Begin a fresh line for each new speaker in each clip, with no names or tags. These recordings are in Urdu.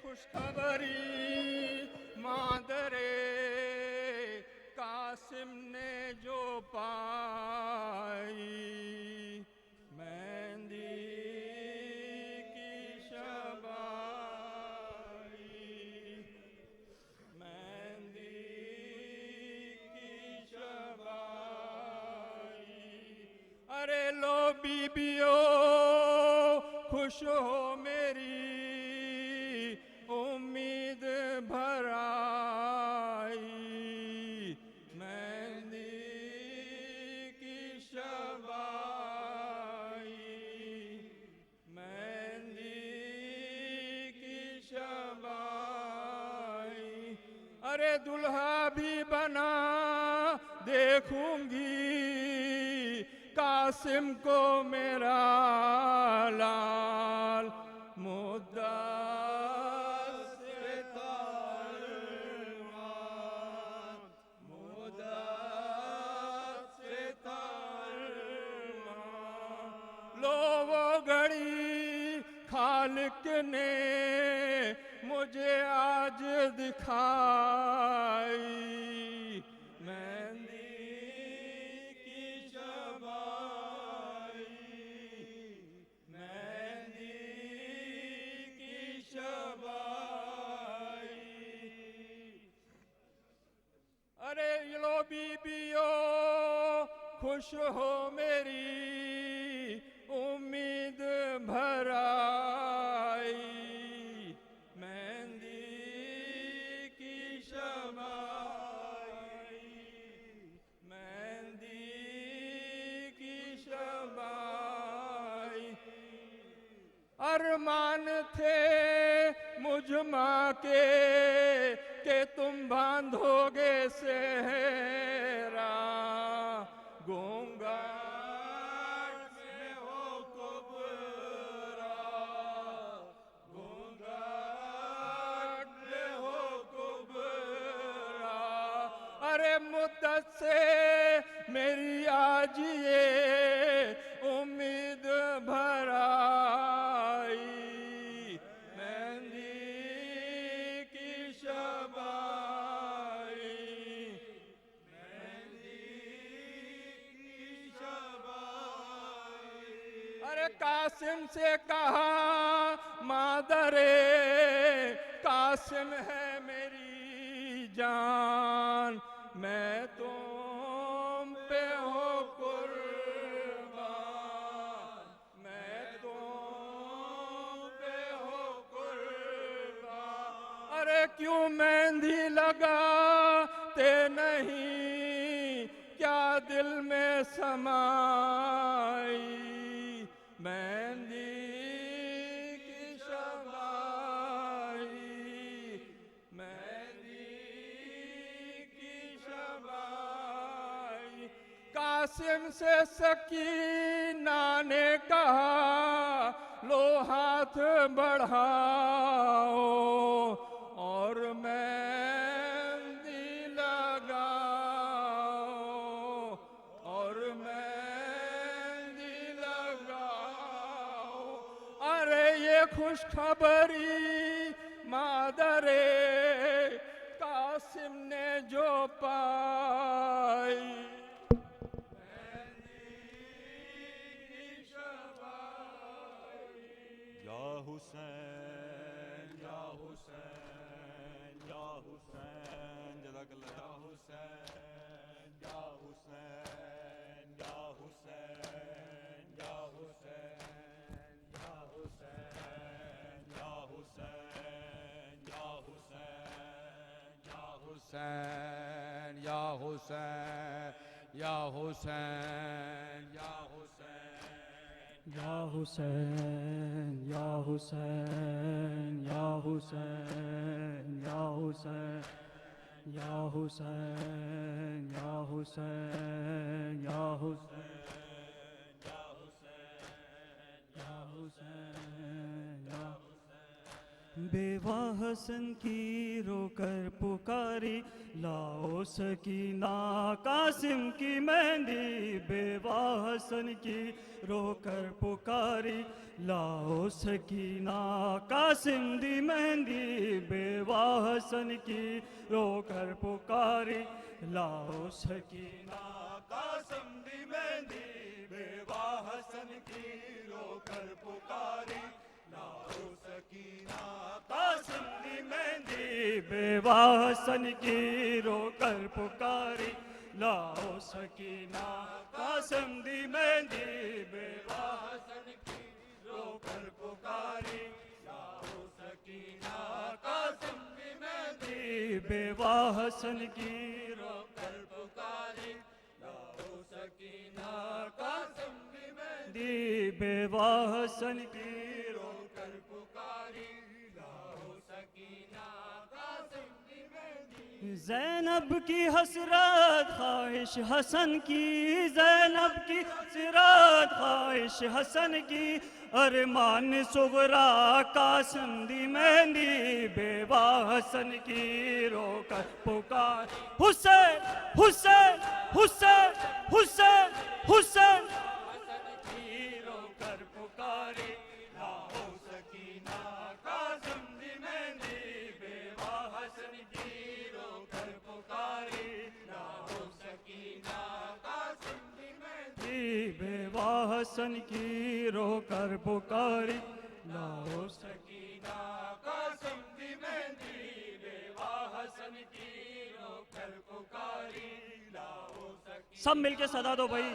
خوشخبری مادر قاسم نے جو پائی، مہندی کی شبائی، مہندی کی شبائی۔ ارے لو بیبیو خوش ہو میری امید بھر آئی، مہندی کی شبائی، مہندی کی شبائی۔ ارے دلہا بھی بنا دیکھوں گی قاسم کو میرا لال، مدت سے ترمان، مدت سے ترمان۔ لو وہ گھڑی خالق نے مجھے آج دکھائی، مہندی کی شبائی، مہندی کی شبائی۔ ارے لو بیبیو خوش ہو میری امید بھر آئی، مہندی کی شبائی، مہندی کی شبائی۔ ارمان تھے مجھ ماں کے کہ تم باندھو گے سہرا، گونگھٹ میں ہو کبرا، گونگھٹ میں ہو کبرا۔ ارے مدت سے میری آج یہ امید بھر آئی، مہندی کی شبائی، مہندی کی شبائی۔ ارے قاسم سے کہا مادر قاسم ہے میری جان، میں تم پہ ہو قربان، میں تم پہ ہو قربان۔ ارے کیوں مہندی لگاتے نہیں، کیا دل میں سمائی، مہندی کی شبائی، مہندی کی شبائی۔ قاسم سے سکینہ نے کہا لو ہاتھ بڑھاؤ اور مہندی لگاؤ، اور مہندی لگاؤ۔ ارے یہ خوشخبری مادر قاسم نے جو پائی،
یا حسین یا حسین یا حسین، جزاک اللہ، یا حسین یا حسین یا حسین یا حسین یا حسین یا حسین یا حسین یا حسین یا حسین یا حسین یا حسین
یا حسین یا حسین یا حسین یا حسین یا حسین یا حسین یا حسین یا حسین یا بیوہ حسن کی رو کر پکاری لاؤ سکینہ قاسم کی مہندی بیوہ حسن کی رو کر پکاری لاؤ سکینہ قاسم دی مہندی بیوہ حسن کی رو کر پکاری لاؤ سکینہ
قاسم دی مہندی بیوہ حسن کی رو کر پکاری لاؤ سکینہ قاسم دی مہندی
بیوہ حسن کی رو کر پکاری لاؤ سکینہ قاسم دی مہندی بیوہ
حسن کی رو کر پکاری لاؤ سکینہ قاسم دی مہندی
بیوہ حسن کی رو
کر پکاری لاؤ سکینہ قاسم دی مہندی
دی بیوہ حسن کی رو
کر پکاری لاؤ سکینہ قاسم دی مہندی
زینب کی حسرت خواہش حسن کی زینب کی حسرت خواہش حسن کی ارمان صغرا قاسم دی مہندی بیوہ حسن کی رو کر پکار حسین حسین حسین حسین حسین
کی رو کر پکاری لاؤ سکینہ قاسم دی مہندی بیوہ حسن کی رو کر پکاری لاؤ سکینہ قاسم دی مہندی
بیوہ حسن کی رو کر پکاری لاؤ
سکینہ قاسم دی مہندی بیوہ حسن کی رو کر پکاری لاؤ سکینہ
سب مل کے صدا دو بھائی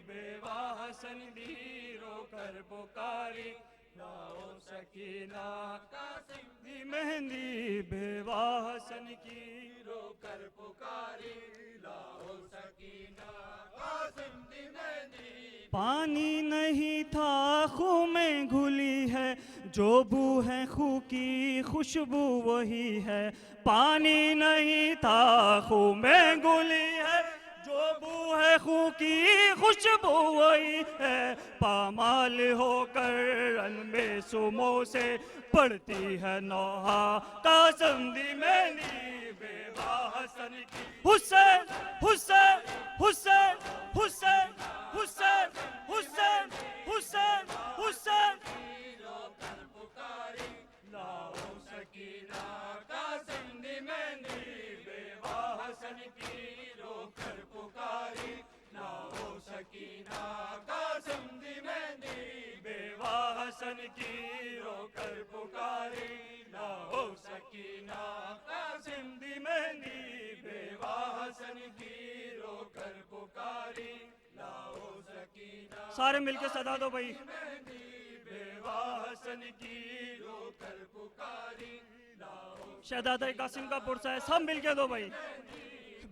بیوہ حسن دی رو کر پکاری لاؤ سکینہ قاسم دی
مہندی بیوہ حسن کی
رو کر پکاری لاؤ سکینہ قاسم دی مہندی
پانی نہیں تھا خوں میں گھلی ہے جو بو ہے خوں کی خوشبو وہی ہے پانی نہیں تھا خوں میں گھلی ہے جو بو ہے خوں کی خوشبو وہی ہے پامال ہو کر ان میں سمو سے پڑتی ہے نوحہ قاسم دی مہندی بیوہ حسن کی حسین حسین حسین حسین حسین حسین حسین حسین
رو کر پکاری لاؤ سکینہ قاسم دی مہندی بیوہ حسن کی رو کر پکاری لاؤ سکینہ قاسم دی مہندی بیوہ حسن کی رو کر پکاری لاؤ سکینہ قاسم دی مہندی بیوہ حسن کی رو کر پکاری لاؤ سکینہ
سارے مل کے صدا دو بھائی
بیوہ حسن کی رو کر پکاری لاؤ
شہزادہ قاسم کا پرسہ ہے سب مل کے دو بھائی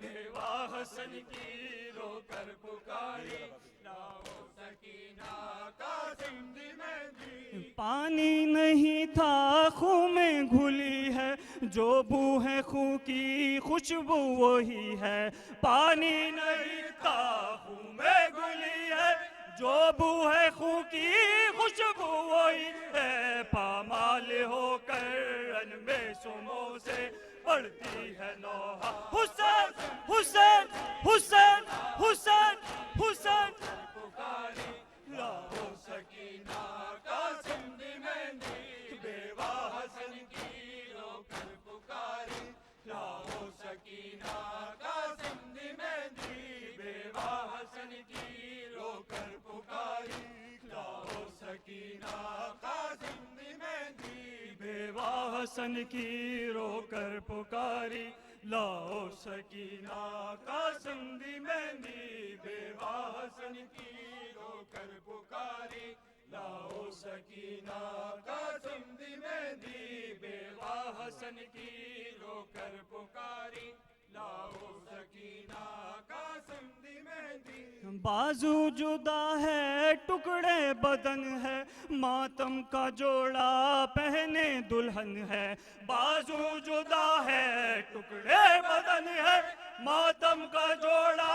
بیوہ حسن کی رو کر پکاری لاؤ سکینہ قاسم دی مہندی
پانی نہیں تھا خوں میں گھلی ہے جو بو ہے خوں کی خوشبو وہی ہے پانی نہیں تھا خوں میں گھلی ہے جو بو ہے خوں کی خوشبو وہی ہے پامال ہو کر ان میں سمو سے پڑتی ہے نوحہ حسین حسین حسین حسین حسین
پکاری لاؤ سکینہ قاسم دی مہندی بیوہ حسن کی رو کر پکاری لاؤ سکینہ قاسم دی مہندی بیوہ حسن کی رو کر پکاری لاؤ سکینہ قاسم دی مہندی
بیوہ حسن کی رو کر پکاری لاؤ سکینہ قاسم دی مہندی
بیوہ حسن کی رو کر پکاری لاؤ سکینہ قاسم دی مہندی بیوہ حسن کی رو کر پکاری لاؤ سکینہ قاسم دی مہندی
بازو جدا ہے ٹکڑے بدن ہے ماتم کا جوڑا پہنے دلہن ہے بازو جدا ہے ٹکڑے بدن ہے ماتم کا جوڑا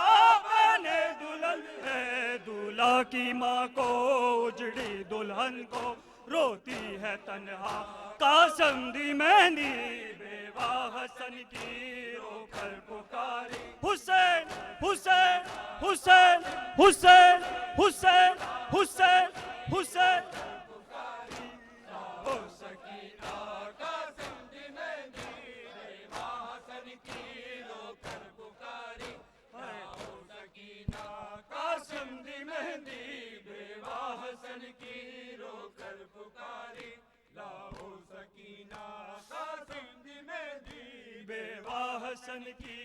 پہنے دلہن ہے دولہا کی ماں کو اجڑی دلہن کو روتی ہے تنہا قاسم دی مہندی بیوہ حسن کی رو کر پکاری حسین حسین حسین حسین حسین حسین حسین
ہو سکینہ قاسم دی مہندی بیوہ حسن کی رو کر پکاری ہو سکینہ قاسم دی مہندی بیوہ حسن کی رو کر پکاری لاؤ سکینہ قاسم دی مہندی
بیوہ حسن کی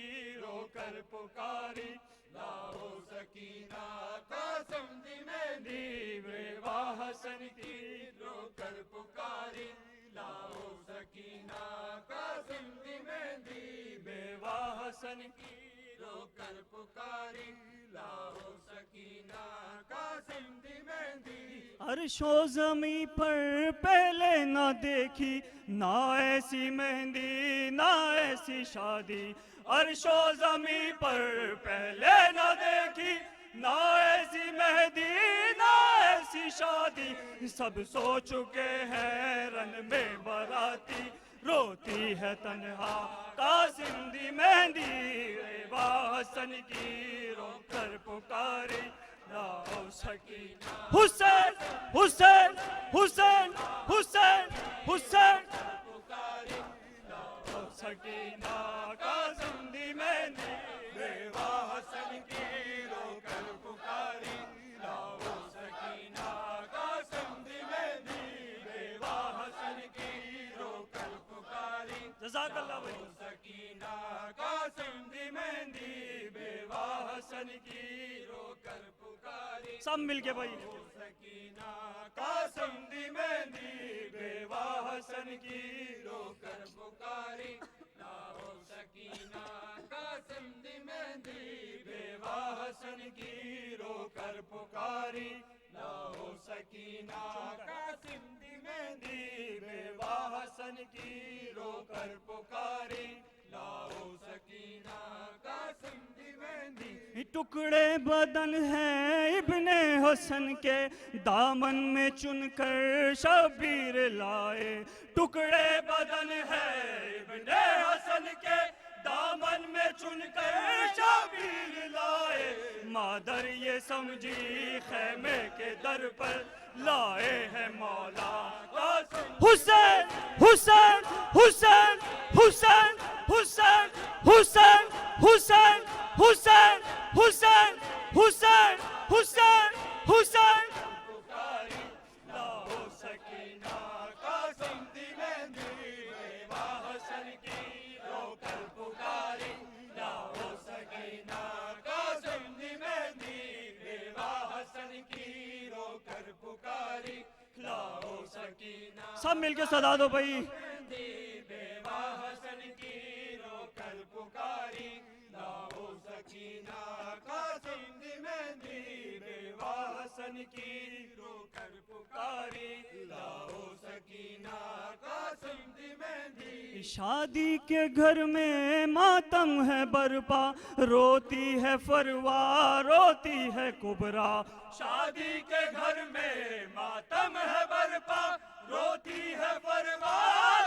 رو کر پکاری
لاؤ سکینہ قاسم دی مہندی
بیوہ حسن کی
رو کر پکاری لاؤ سکینہ قاسم دی مہندی
بیوہ حسن کی
رو کر پکاری لاؤ سکینہ قاسم دی مہندی
عرش و زمیں پر پہلے نہ دیکھی نہ ایسی مہندی نہ ایسی شادی عرش و زمیں پر پہلے نہ دیکھی نہ ایسی مہندی نہ ایسی شادی سب سو چکے ہیں رن میں باراتی روتی ہے تنہا قاسم دی مہندی بیوہ حسن کی رو کر پکاری لاؤ سکینہ حسین حسین حسین حسین حسین
پکاری
لاؤ سکینہ قاسم دی مہندی
بیوہ حسن کی رو کر پکاری لاؤ سکینہ قاسم دی مہندی بیوہ حسن کی رو کر پکاری
جزاک اللہ بھائی
سکینہ قاسم دی مہندی بیوہ حسن کی رو کر پکاری
سب مل کے بھائی
سکینہ قاسم دی مہندی بیوہ حسن کی رو کر پکاری لاؤ سکینہ قاسم دی مہندی بیوہ حسن کی رو کر پکاری لاؤ سکینہ قاسم دی مہندی
بیوہ حسن کی رو کر پکاری
لاؤ سکینہ قاسم دی مہندی
ٹکڑے بدن ہیں ابن حسن کے دامن میں چن کر شبیر لائے ٹکڑے بدن ہیں ابن حسن کے دامن میں چن کر شبیر لائے مادر یہ سمجھی خیمے کے در پر لائے ہیں مولا قاسم حسین حسین حسین حسین حسین حسین حسین حسین حسین حسین حسین حسین
پکاری لاؤ سکینہ قاسم دی مہندی بیوہ حسن کی رو کر پکاری لاؤ سکینہ قاسم دی مہندی بیوہ حسن کی رو کر پکاری لاؤ سکینہ
سب مل کے صدا دو بھائی
مہندی بیوہ حسن کی رو کر پکاری لاؤ سکینہ قاسم دی مہندی بیوہ حسن کی رو کر پکاری لاؤ سکینہ قاسم دی مہندی
شادی کے گھر میں ماتم ہے برپا روتی ہے فروا روتی ہے کبرا
شادی کے گھر میں ماتم ہے برپا روتی ہے فروا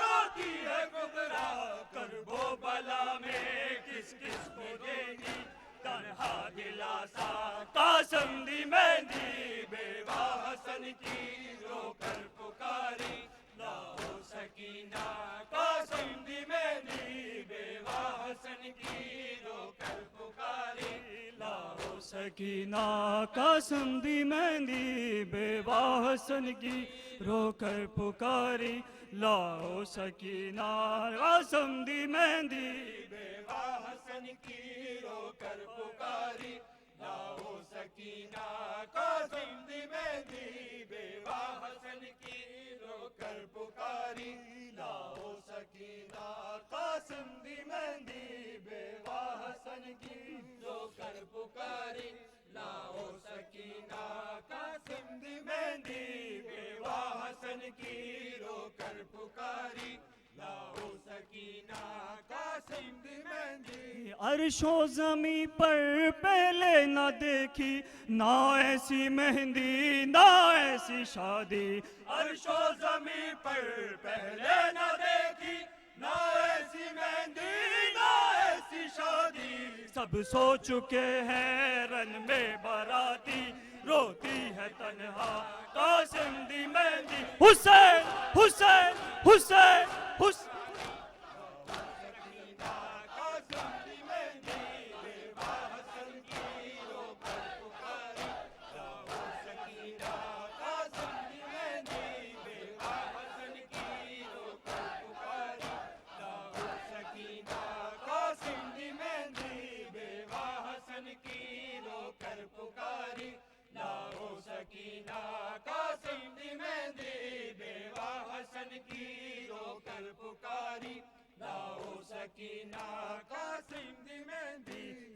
روتی ہے کبرا کرب و بلا میں کس کس کو دے گی تنہا دلاسا
قاسم دی مہندی
بیوہ حسن کی رو کر پکاری لاؤ سکینہ قاسم دی مہندی بیوہ حسن کی رو کر پکاری لاؤ
سکینہ قاسم دی مہندی بیوہ حسن کی رو کر پکاری لاؤ سکینہ قاسم دی مہندی
بیوہ حسن کی رو کر پکاری لاؤ سکینہ قاسم دی مہندی بیوہ حسن کی رو کر پکاری لاؤ سکینہ قاسم دی مہندی بیوہ حسن کی رو کر پکاری لاؤ سکینہ قاسم دی مہندی بیوہ حسن کی رو کر پکاری لاؤ سکینہ قاسم دی مہندی
عرش و زمیں پر پہلے نہ دیکھی، نہ ایسی مہندی نہ ایسی شادی،
عرش و زمین پر پہلے نہ دیکھی، نہ ایسی مہندی نہ ایسی شادی،
سب سو چکے ہیں رن میں باراتی، روتی ہے تنہا قاسم دی مہندی، حسین حسین حسین حسین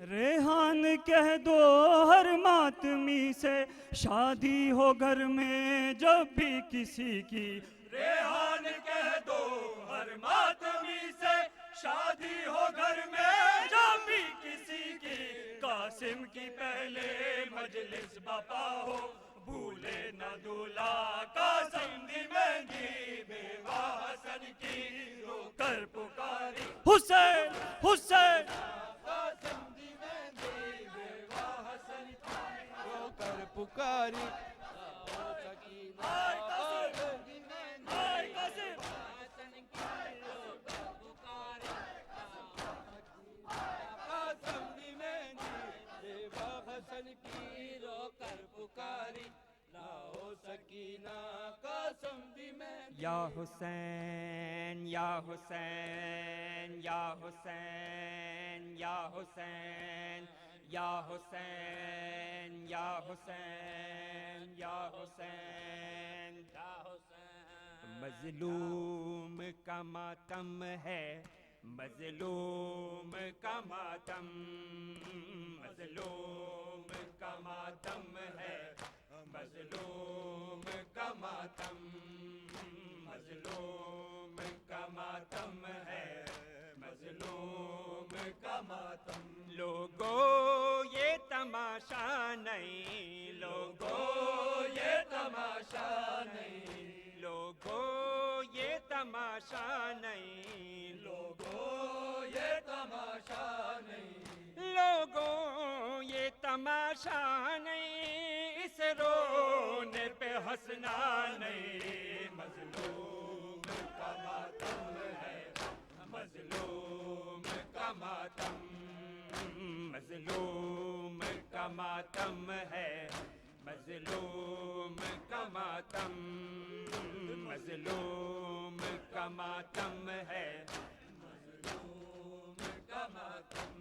ریحان کہہ دو ہر ماتمی سے، شادی ہو گھر میں جب بھی کسی کی،
ریحان کہہ دو ہر ماتمی سے، شادی ہو گھر میں جب بھی کسی کی،
قاسم کی پہلے مجلس بپا ہو، بھولے نہ دولہا قاسم دی مہندی، بیوہ حسن کی رو کر پکاری، حسین حسین
قاسم دی مہندی بیوہ حسن کی رو کر پکاری،
آئے قاسم آئے قاسم
قاسم دی مہندی بیوہ حسن کی رو کر پکاری، لاؤ سکینہ قاسم دی مہندی،
یا حسین یا حسین یا حسین یا حسین یا حسین یا حسین یا حسین یا حسین، مظلوم کا ماتم ہے، مظلوم کا ماتم، مظلوم کا ماتم ہے، مظلوم کا ماتم، مظلوم کا ماتم ہے، مظلوم کا ماتم، لوگو یہ تماشا نہیں، لوگو یہ تماشا نہیں، لوگو یہ تماشا نہیں،
لوگوں یہ تماشا نہیں،
لوگوں یہ تماشا نہیں، اس رونے پہ ہنسنا نہیں، مظلوم کا ماتم ہے، مظلوم کا ماتم، مظلوم کا ماتم ہے، مظلوم کا ماتم، مظلوم کا ماتم ہے، مظلوم کا ماتم،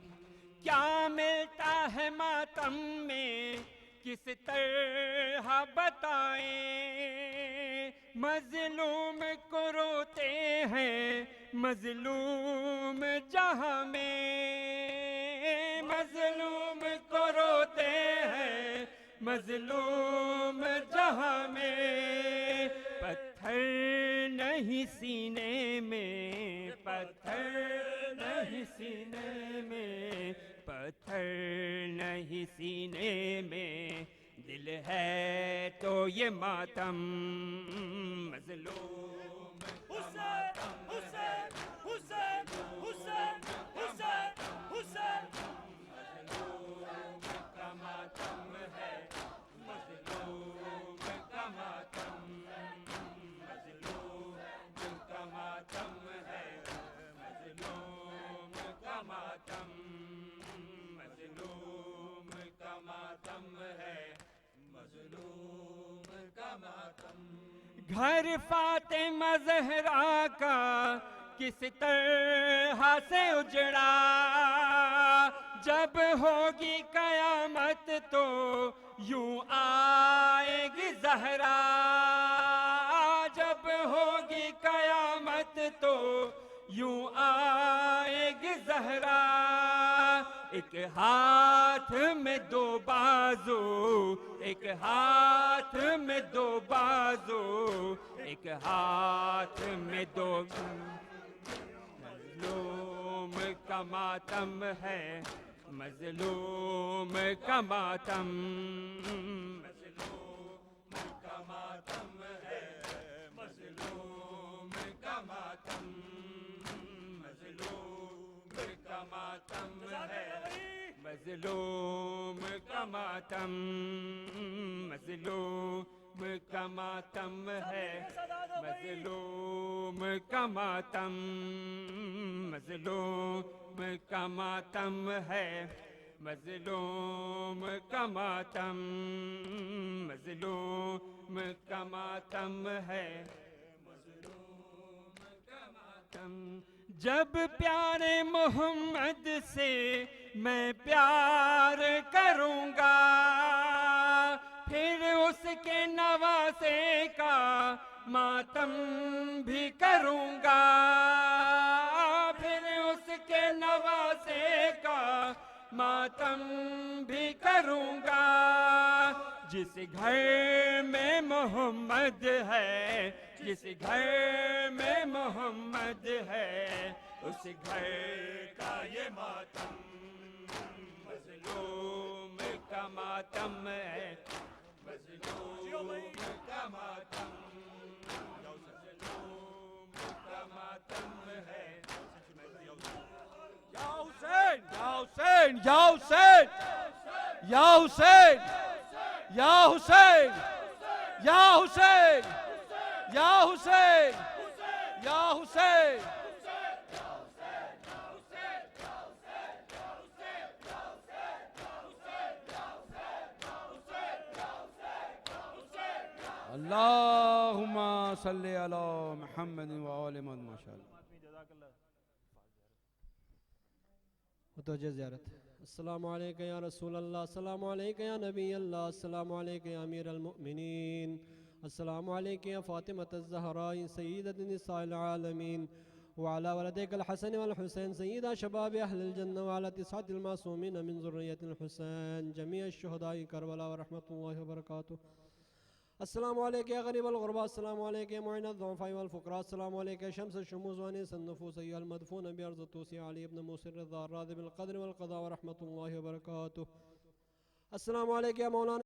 کیا ملتا ہے ماتم میں کس طرح بتائیں، مظلوم کو روتے ہیں مظلوم جہاں میں، مظلوم کو روتے ہیں مظلوم جہاں میں، پتھر نہیں سینے میں، پتھر نہیں سینے میں، پتھر نہیں سینے میں، دل ہے تو یہ ماتم، مظلوم حسین حسین حسین حسین حسین حسین، مظلوم کا ماتم ہے، مظلوم کا ماتم، مظلوم کا ماتم ہے، مظلوم کا ماتم، مظلوم کا ماتم ہے، مظلوم کا ماتم، گھر فاطمہ زہرا کا کس طرح سے اجڑا، جب ہوگی قیامت تو یوں آئے گی زہرا، جب ہوگی قیامت تو یوں آئے گی زہرا، ایک ہاتھ میں دو بازو، ایک ہاتھ میں دو بازو، ایک ہاتھ میں دو، مظلوم کا
کا ماتم ہے مظلوم کا ماتم مظلوم کا ماتم ہے مظلوم کا ماتم مظلوم کا ماتم ہے مظلوم کا ماتم مظلوم کا ماتم ہے مظلوم کا ماتم مظلوم کا ماتم ہے مظلوم کا ماتم مظلوم کا ماتم ہے مظلوم کا ماتم جب پیارے محمد سے میں پیار کروں گا پھر اس کے نواسے کا ماتم بھی کروں گا پھر اس کے نواسے کا ماتم بھی کروں گا جس گھر میں محمد ہے جس گھر میں محمد ہے اس گھر کا یہ ماتم مظلوم کا ماتم ہے مظلوم کا ماتم مظلوم کا ماتم ہے
یا حسین یا حسین یا حسین یا حسین یا حسین یا حسین یا حسین یا حسین اللہم صلی علی محمد وآل محمد ماشاءاللہ متوجہ زیارت السلام علیکم یا رسول اللہ السلام علیکم یا نبی اللہ السلام علیکم یا امیر المؤمنین السلام علیکم یا فاطمة الزہراء سیدۃ نساء العالمین وعلى ولديك الحسن والحسين سيدا شباب أهل الجنة وعلى 9 المعصومين من ذرية الحسين جميع الشهداء كربلاء ورحمة الله وبركاته السلام عليك يا غريب الغرباء السلام عليك يا معين الضعفاء والفقراء السلام عليك يا شمس الشموس وانيس النفوس أيها المدفون بأرض الطوسي علي بن موسى الرضا الراضي بالقدر والقضاء ورحمة الله وبركاته السلام عليك يا مولانا